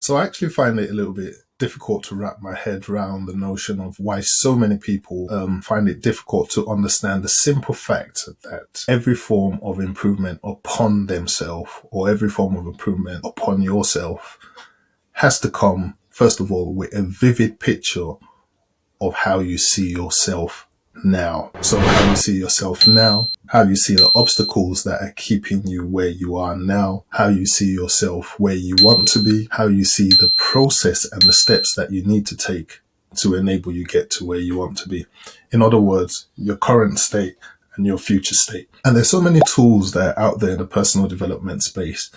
So I actually find it a little bit difficult to wrap my head around the notion of why so many people find it difficult to understand the simple fact that every form of improvement upon themselves or every form of improvement upon yourself has to come, first of all, with a vivid picture of how you see yourself now. So how you see yourself now, how you see the obstacles that are keeping you where you are now, how you see yourself where you want to be, how you see the process and the steps that you need to take to enable you get to where you want to be. In other words, your current state and your future state. And there's so many tools that are out there in the personal development space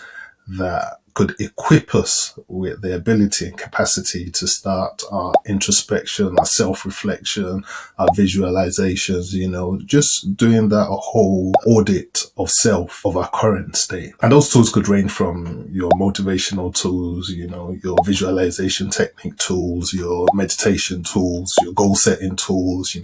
that could equip us with the ability and capacity to start our introspection, our self-reflection, our visualizations, just doing that a whole audit of self, of our current state. And those tools could range from your motivational tools, your visualization technique tools, your meditation tools, your goal setting tools,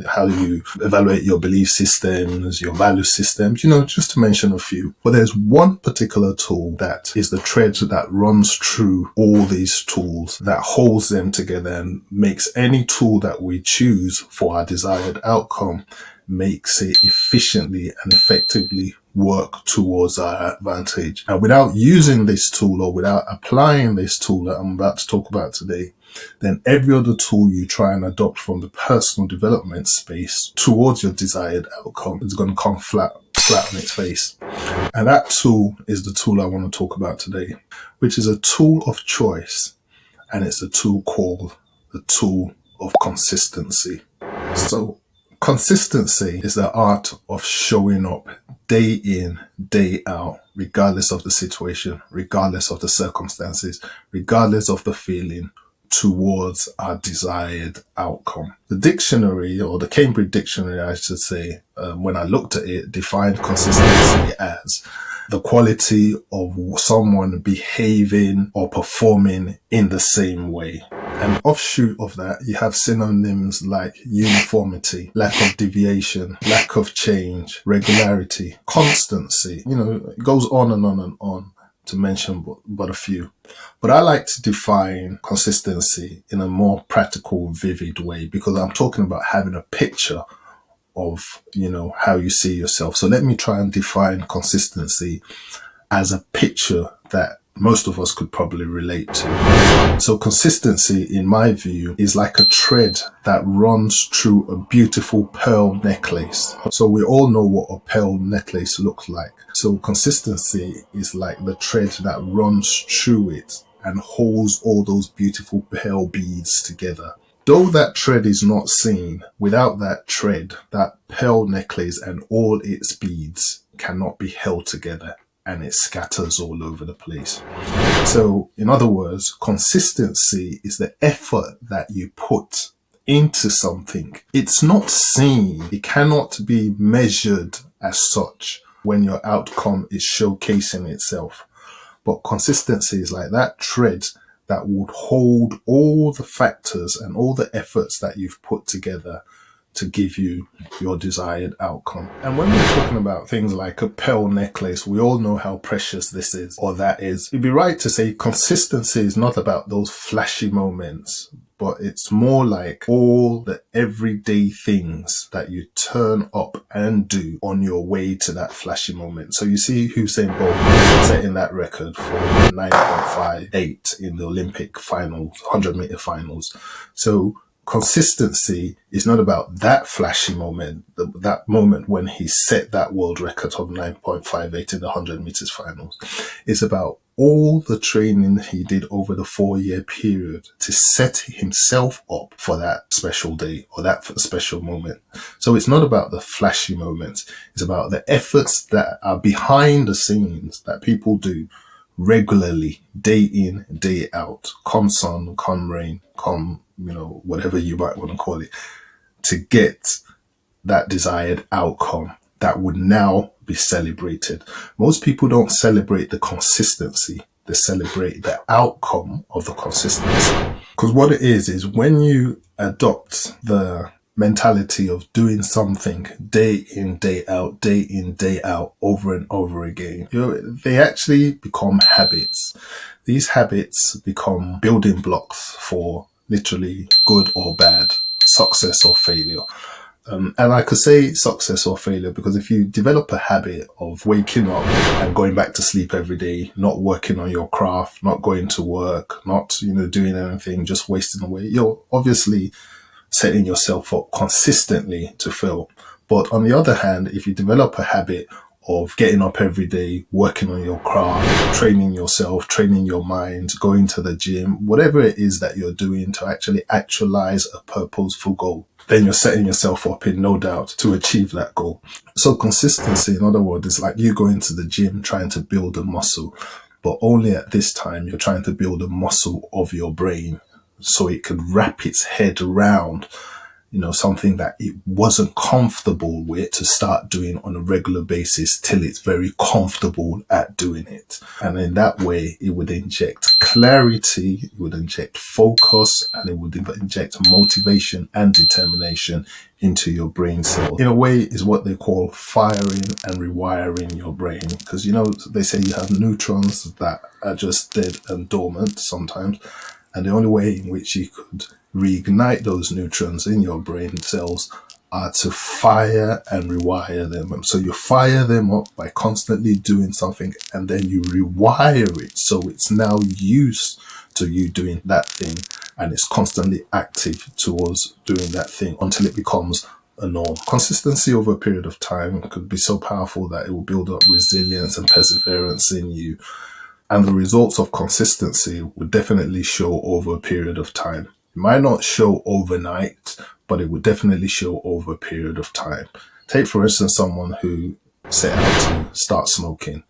how you evaluate your belief systems, your value systems, just to mention a few. But there's one particular tool that is the thread that runs through all these tools, that holds them together and makes any tool that we choose for our desired outcome, makes it efficiently and effectively work towards our advantage. And without using this tool or without applying this tool that I'm about to talk about today, then every other tool you try and adopt from the personal development space towards your desired outcome is going to come flat on its face. And that tool is the tool I want to talk about today, which is a tool of choice. And it's a tool called the tool of consistency. So consistency is the art of showing up day in, day out, regardless of the situation, regardless of the circumstances, regardless of the feeling, towards our desired outcome. The dictionary, or the Cambridge Dictionary, I should say, when I looked at it, defined consistency as the quality of someone behaving or performing in the same way. An offshoot of that, you have synonyms like uniformity, lack of deviation, lack of change, regularity, constancy. It goes on and on and on, to mention but a few. But I like to define consistency in a more practical, vivid way, because I'm talking about having a picture of, how you see yourself. So let me try and define consistency as a picture that most of us could probably relate to. So consistency, in my view, is like a thread that runs through a beautiful pearl necklace. So we all know what a pearl necklace looks like. So consistency is like the thread that runs through it and holds all those beautiful pearl beads together. Though that thread is not seen, without that thread, that pearl necklace and all its beads cannot be held together, and it scatters all over the place. So, in other words, consistency is the effort that you put into something. It's not seen. It cannot be measured as such when your outcome is showcasing itself. But consistency is like that thread that would hold all the factors and all the efforts that you've put together to give you your desired outcome. And when we're talking about things like a pearl necklace, we all know how precious this is, or that is. It'd be right to say consistency is not about those flashy moments, but it's more like all the everyday things that you turn up and do on your way to that flashy moment. So you see Usain Bolt setting that record for 9.58 in the Olympic finals, 100-meter finals. So consistency is not about that flashy moment, that moment when he set that world record of 9.58 in the 100 meters finals. It's about all the training he did over the 4-year period to set himself up for that special day or that special moment. So it's not about the flashy moments. It's about the efforts that are behind the scenes that people do regularly, day in, day out, come sun, come rain, come, whatever you might want to call it, to get that desired outcome that would now be celebrated. Most people don't celebrate the consistency. They celebrate the outcome of the consistency. Because what it is when you adopt the mentality of doing something day in, day out, over and over again, they actually become habits. These habits become building blocks for literally good or bad, success or failure. And I could say success or failure because if you develop a habit of waking up and going back to sleep every day, not working on your craft, not going to work, not, doing anything, just wasting away, you're obviously setting yourself up consistently to fail. But on the other hand, if you develop a habit of getting up every day, working on your craft, training yourself, training your mind, going to the gym, whatever it is that you're doing to actually actualize a purposeful goal, then you're setting yourself up in no doubt to achieve that goal. So consistency, in other words, is like you going to the gym trying to build a muscle, but only at this time you're trying to build a muscle of your brain so it can wrap its head around something that it wasn't comfortable with to start doing on a regular basis till it's very comfortable at doing it. And in that way, it would inject clarity, it would inject focus, and it would inject motivation and determination into your brain cells. In a way, is what they call firing and rewiring your brain. Because, they say you have neurons that are just dead and dormant sometimes. And the only way in which you could reignite those neutrons in your brain cells are to fire and rewire them. So you fire them up by constantly doing something, and then you rewire it so it's now used to you doing that thing, and it's constantly active towards doing that thing until it becomes a norm. Consistency over a period of time could be so powerful that it will build up resilience and perseverance in you. And the results of consistency would definitely show over a period of time. It might not show overnight, but it would definitely show over a period of time. Take, for instance, someone who set out to start smoking.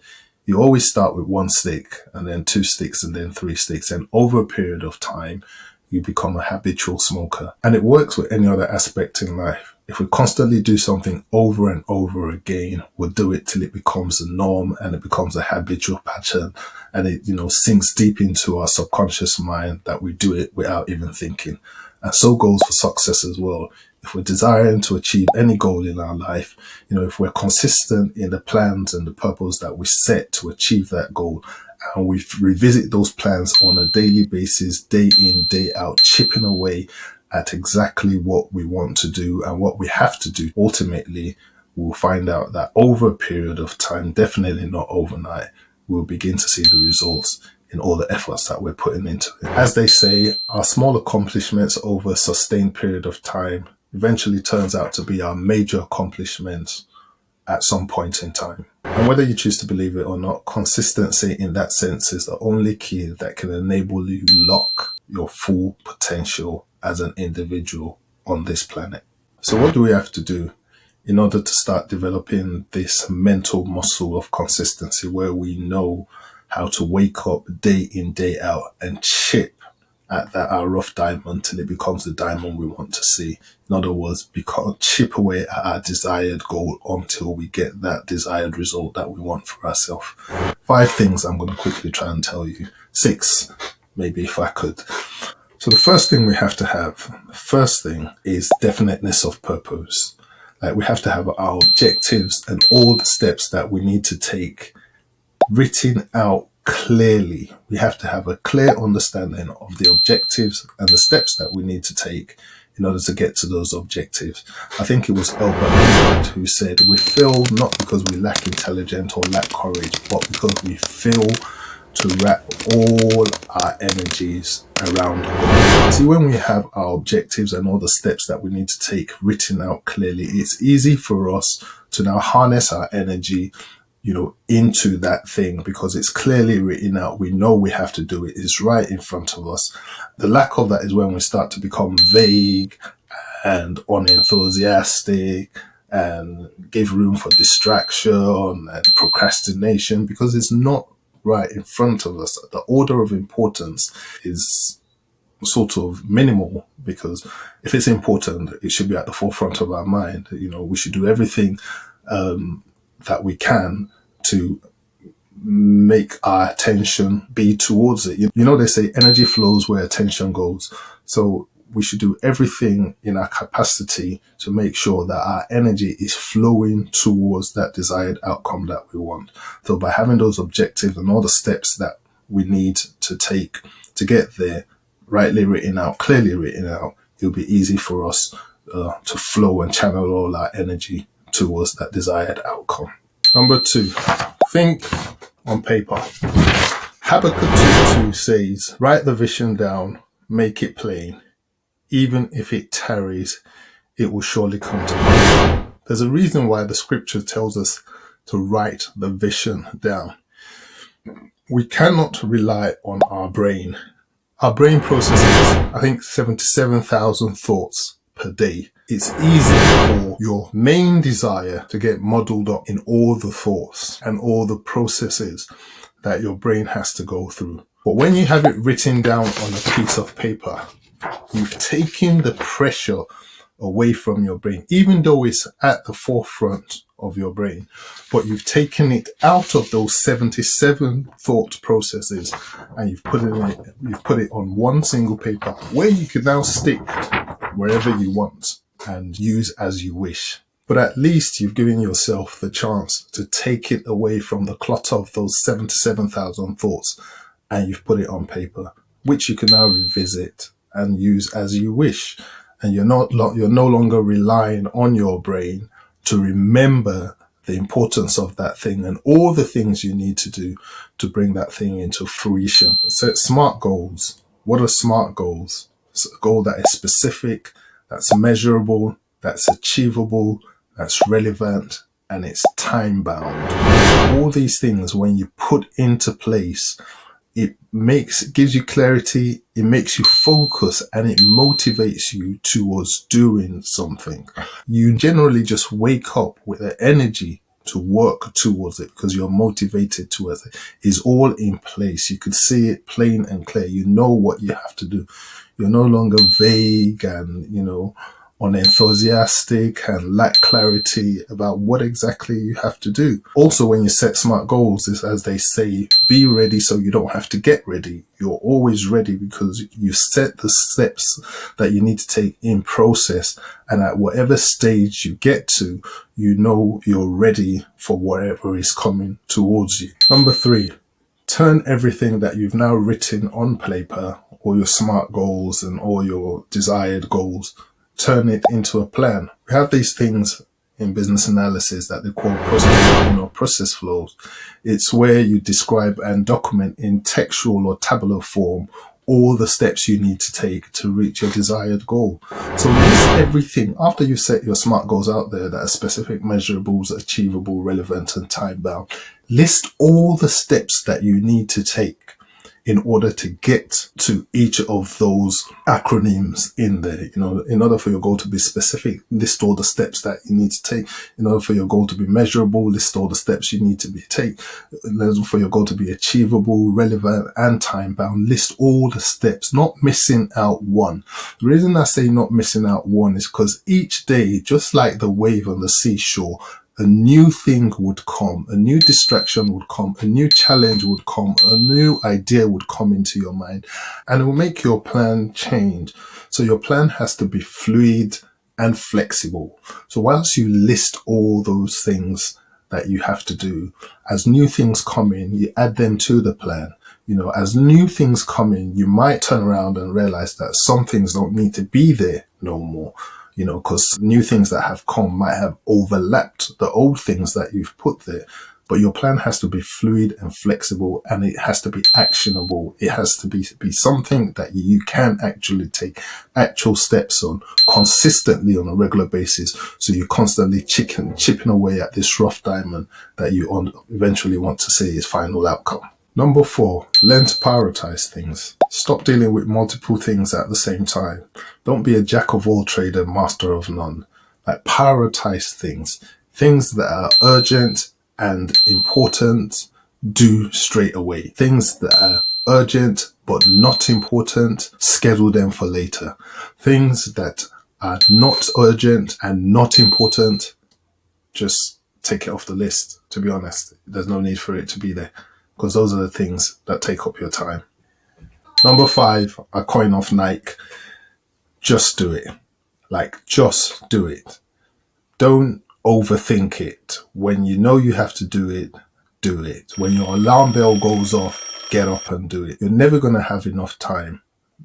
You always start with 1 stick, and then 2 sticks, and then 3 sticks. And over a period of time, you become a habitual smoker. And it works with any other aspect in life. If we constantly do something over and over again, we'll do it till it becomes a norm and it becomes a habitual pattern, and it, sinks deep into our subconscious mind that we do it without even thinking. And so goes for success as well. If we're desiring to achieve any goal in our life, if we're consistent in the plans and the purpose that we set to achieve that goal, and we revisit those plans on a daily basis, day in, day out, chipping away at exactly what we want to do and what we have to do, ultimately, we'll find out that over a period of time, definitely not overnight, we'll begin to see the results in all the efforts that we're putting into it. As they say, our small accomplishments over a sustained period of time eventually turns out to be our major accomplishments at some point in time. And whether you choose to believe it or not, consistency in that sense is the only key that can enable you to lock your full potential as an individual on this planet. So what do we have to do in order to start developing this mental muscle of consistency where we know how to wake up day in, day out and chip at our rough diamond till it becomes the diamond we want to see? In other words, chip away at our desired goal until we get that desired result that we want for ourselves. 5 things I'm going to quickly try and tell you. 6, maybe, if I could. So the first thing we have to have, is definiteness of purpose. Like, we have to have our objectives and all the steps that we need to take written out clearly. We have to have a clear understanding of the objectives and the steps that we need to take in order to get to those objectives. I think it was Albert who said, we fail not because we lack intelligence or lack courage, but because we fail to wrap all our energies around the goal. See, when we have our objectives and all the steps that we need to take written out clearly, it's easy for us to now harness our energy into that thing because it's clearly written out. We know we have to do it. It's right in front of us. The lack of that is when we start to become vague and unenthusiastic and give room for distraction and procrastination because it's not right in front of us. The order of importance is sort of minimal because if it's important, it should be at the forefront of our mind. We should do everything that we can to make our attention be towards it. They say energy flows where attention goes. So we should do everything in our capacity to make sure that our energy is flowing towards that desired outcome that we want. So by having those objectives and all the steps that we need to take to get there, rightly written out, clearly written out, it'll be easy for us to flow and channel all our energy towards that desired outcome. Number 2, think on paper. Habakkuk 2:2 says, write the vision down, make it plain. Even if it tarries, it will surely come to pass. There's a reason why the scripture tells us to write the vision down. We cannot rely on our brain. Our brain processes, I think, 77,000 thoughts per day. It's easy for your main desire to get muddled up in all the thoughts and all the processes that your brain has to go through. But when you have it written down on a piece of paper, you've taken the pressure away from your brain, even though it's at the forefront of your brain, but you've taken it out of those 77 thought processes and you've put it on one single paper where you can now stick wherever you want and use as you wish. But at least you've given yourself the chance to take it away from the clutter of those 77,000 thoughts, and you've put it on paper, which you can now revisit and use as you wish. And you're no longer relying on your brain to remember the importance of that thing and all the things you need to do to bring that thing into fruition. So SMART goals. What are SMART goals? It's a goal that is specific, that's measurable, that's achievable, that's relevant, and it's time bound. All these things, when you put into place, it gives you clarity, it makes you focus, and it motivates you towards doing something. You generally just wake up with the energy to work towards it because you're motivated towards it. It's all in place. You could see it plain and clear. You know what you have to do. You're no longer vague and, unenthusiastic and lack clarity about what exactly you have to do. Also, when you set SMART goals, is as they say, be ready so you don't have to get ready. You're always ready because you set the steps that you need to take in process, and at whatever stage you get to, you know you're ready for whatever is coming towards you. Number 3, turn everything that you've now written on paper, all your SMART goals and all your desired goals, turn it into a plan. We have these things in business analysis that they call process flows. It's where you describe and document in textual or tabular form all the steps you need to take to reach your desired goal. So list everything after you set your SMART goals out there that are specific, measurables, achievable, relevant, and time bound. List all the steps that you need to take in order to get to each of those acronyms in there. In order for your goal to be specific, list all the steps that you need to take. In order for your goal to be measurable, list all the steps you need to take. In order for your goal to be achievable, relevant, and time bound, list all the steps, not missing out one. The reason I say not missing out one is because each day, just like the wave on the seashore, a new thing would come, a new distraction would come, a new challenge would come, a new idea would come into your mind, and it will make your plan change. So your plan has to be fluid and flexible. So whilst you list all those things that you have to do, as new things come in, you add them to the plan. As new things come in, you might turn around and realize that some things don't need to be there no more. Because new things that have come might have overlapped the old things that you've put there. But your plan has to be fluid and flexible, and it has to be actionable. It has to be something that you can actually take actual steps on consistently on a regular basis. So you're constantly chipping away at this rough diamond that you eventually want to see its final outcome. Number 4, learn to prioritize things. Stop dealing with multiple things at the same time. Don't be a jack of all trades and master of none. Prioritize things that are urgent and important, do straight away. Things that are urgent but not important, schedule them for later. Things that are not urgent and not important, just take it off the list. To be honest, there's no need for it to be there, because those are the things that take up your time. Number 5, a coin off Nike. just do it. Like, just do it. Don't overthink it. When you know you have to do it, do it. When your alarm bell goes off, get up and do it. You're never going to have enough time.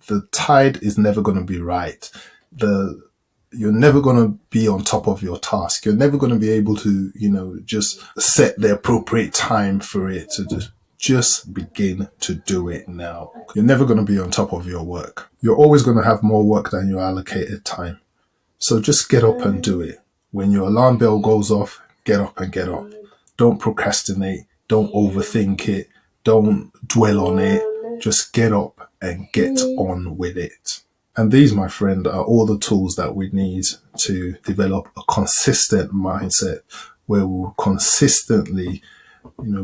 The tide is never going to be right. You're never going to be on top of your task. You're never going to be able to, just set the appropriate time for it to just begin to do it now. You're never going to be on top of your work. You're always going to have more work than your allocated time. So just get up and do it. When your alarm bell goes off, get up and get up. Don't procrastinate. Don't overthink it. Don't dwell on it. Just get up and get on with it. And these, my friend, are all the tools that we need to develop a consistent mindset where we'll consistently,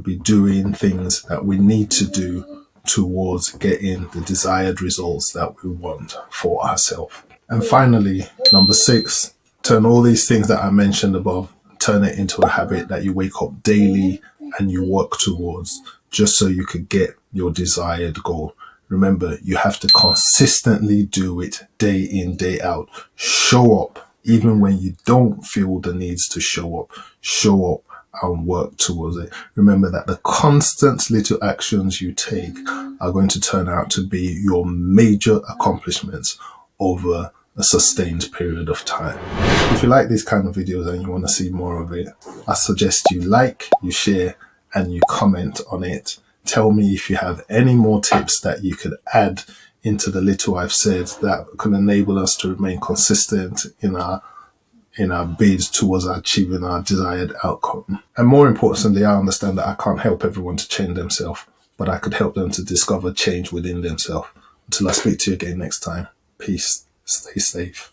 be doing things that we need to do towards getting the desired results that we want for ourselves. And finally, number 6, turn all these things that I mentioned above, turn it into a habit that you wake up daily and you work towards, just so you could get your desired goal. Remember, you have to consistently do it day in, day out. Show up, even when you don't feel the needs to show up. Show up and work towards it. Remember that the constant little actions you take are going to turn out to be your major accomplishments over a sustained period of time. If you like these kind of videos and you want to see more of it, I suggest you like, you share, and you comment on it. Tell me if you have any more tips that you could add into the little I've said that can enable us to remain consistent in our bids towards achieving our desired outcome. And more importantly, I understand that I can't help everyone to change themselves, but I could help them to discover change within themselves. Until I speak to you again next time, peace, stay safe.